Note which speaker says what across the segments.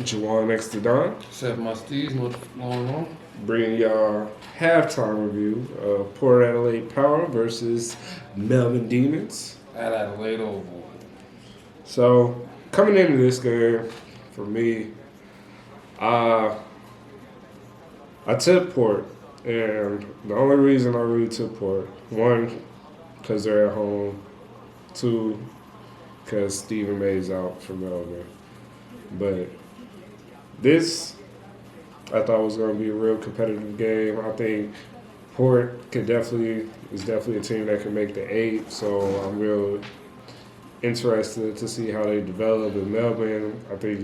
Speaker 1: Juwan next to Don.
Speaker 2: Except my STEEZ, what's going on?
Speaker 1: Bringing y'all halftime review of Port Adelaide Power versus Melbourne Demons.
Speaker 2: At Adelaide Oval.
Speaker 1: So, coming into this game, for me, I took Port. And the only reason I really took Port, one, because they're at home. Two, because Stephen May's out for Melbourne. But this, I thought was going to be a real competitive game. I think Port is definitely a team that can make the 8. So I'm real interested to see how they develop. And Melbourne, I think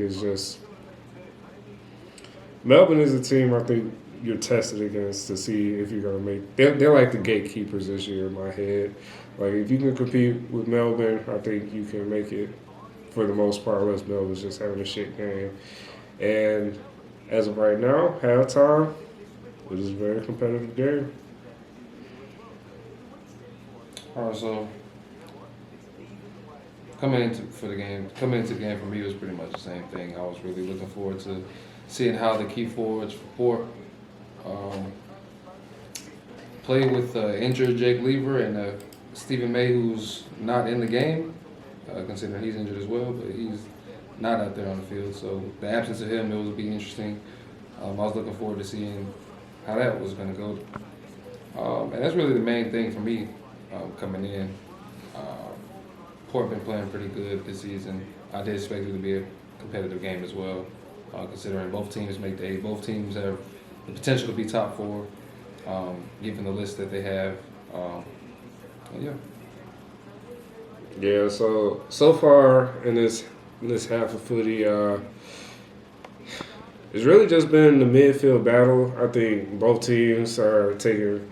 Speaker 1: Melbourne is a team I think you're tested against to see if you're going to make. They're like the gatekeepers this year in my head. Like, if you can compete with Melbourne, I think you can make it for the most part, unless Melbourne's just having a shit game. And as of right now, halftime, it is a very competitive game.
Speaker 2: All right, so coming into the game for me was pretty much the same thing. I was really looking forward to seeing how the key forwards for Port play with injured Jake Lever and Stephen May, who's not in the game, considering he's injured as well, but he's not out there on the field. So the absence of him, it will be interesting. I was looking forward to seeing how that was going to go. And that's really the main thing for me coming in. Port been playing pretty good this season. I did expect it to be a competitive game as well, considering both teams make the 8. Both teams have the potential to be top 4, given the list that they have. Yeah.
Speaker 1: Yeah. So far in this half of footy, it's really just been the midfield battle. I think both teams are taking,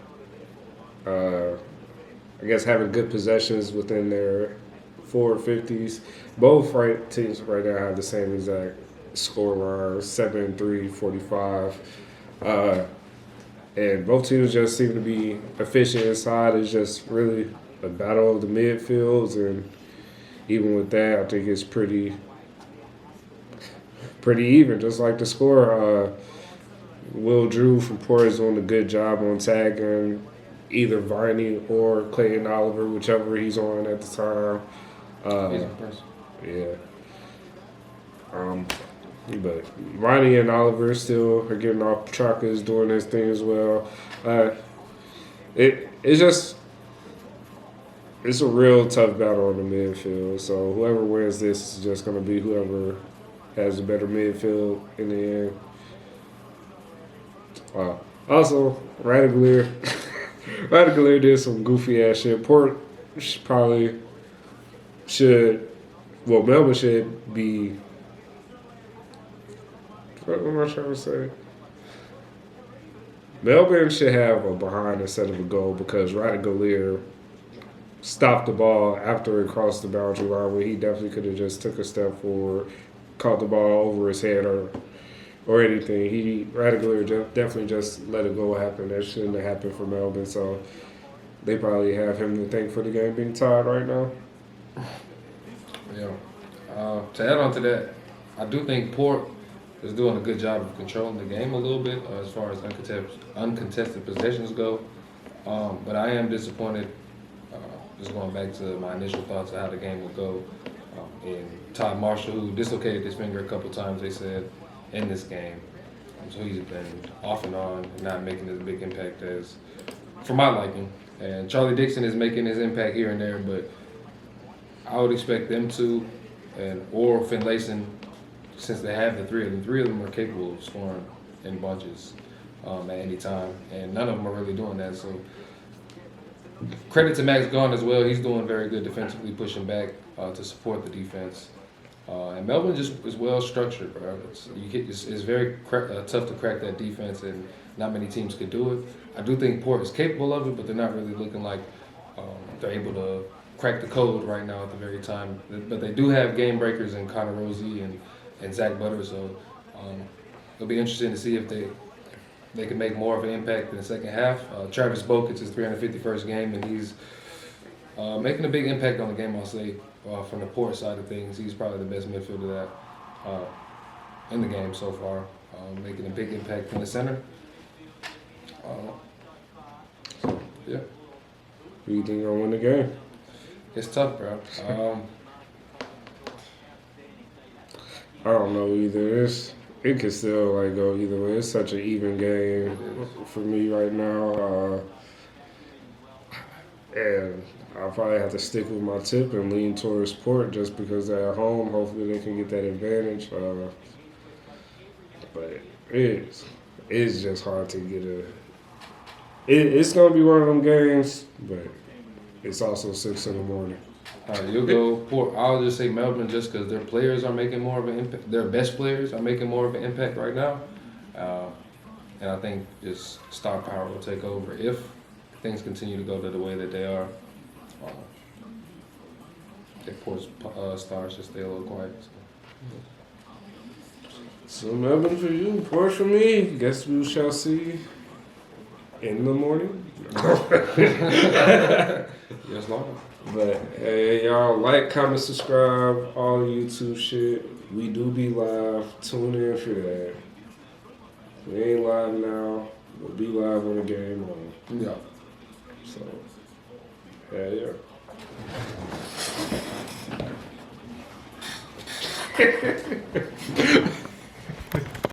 Speaker 1: having good possessions within their forward 50s. Both teams right now have the same exact score line, 7-3, 45. And both teams just seem to be efficient inside. It's just really a battle of the midfields, and even with that, I think it's pretty even. Just like the score, Will Drew from Port is doing a good job on tagging either Viney or Clayton Oliver, whichever he's on at the time.
Speaker 2: He's impressive.
Speaker 1: Yeah. But Viney and Oliver still are getting off. Petrarca is doing his thing as well. It's a real tough battle in the midfield. So whoever wins this is just going to be whoever has a better midfield in the end. Also, Radagler did some goofy ass shit. Port Melbourne should be. What am I trying to say? Melbourne should have a behind instead of a goal because Radagler stopped the ball after it crossed the boundary line, where he definitely could have just took a step forward, caught the ball over his head or anything. Radagler definitely just let a goal happen. That shouldn't have happened for Melbourne, so they probably have him to thank for the game being tied right now.
Speaker 2: Yeah. To add on to that, I do think Port is doing a good job of controlling the game a little bit as far as uncontested possessions go. But I am disappointed, just going back to my initial thoughts of how the game will go. And Todd Marshall, who dislocated his finger a couple times, they said, in this game. So he's been off and on and not making as big impact as, for my liking. And Charlie Dixon is making his impact here and there, but I would expect them to, or Finlayson, since they have the 3 of them. 3 of them are capable of scoring in bunches at any time, and none of them are really doing that. So credit to Max Gawn as well. He's doing very good defensively, pushing back to support the defense. And Melbourne just is well structured, bro. It's very tough to crack that defense, and not many teams could do it. I do think Port is capable of it, but they're not really looking like they're able to crack the code right now at the very time. But they do have game breakers in Connor Rosie and Zach Butter, so it'll be interesting to see if they can make more of an impact in the second half. Travis Boak, it's his 351st game, and Making a big impact on the game, I'll say, from the Port side of things. He's probably the best midfielder that in the game so far. Making a big impact in the center. Yeah.
Speaker 1: Who you think gonna win the game?
Speaker 2: It's tough, bro.
Speaker 1: I don't know either. It could still like go either way. It's such an even game for me right now, and I'll probably have to stick with my tip and lean towards Port just because they're at home. Hopefully, they can get that advantage. But it's just hard to get a. It's gonna be one of them games, but it's also 6 in the morning.
Speaker 2: All right, you'll go Port. I'll just say Melbourne just because their players are making more of an impact. Their best players are making more of an impact right now. And I think just star power will take over if things continue to go to the way that they are. If Port's stars just stay a little quiet.
Speaker 1: So Melbourne for you, Port for me. Guess we shall see in the morning.
Speaker 2: Yes, Lord.
Speaker 1: But hey, y'all like, comment, subscribe, all the YouTube shit. We do be live. Tune in for that. We ain't live now. We'll be live when the game on.
Speaker 2: Yeah.
Speaker 1: So, yeah.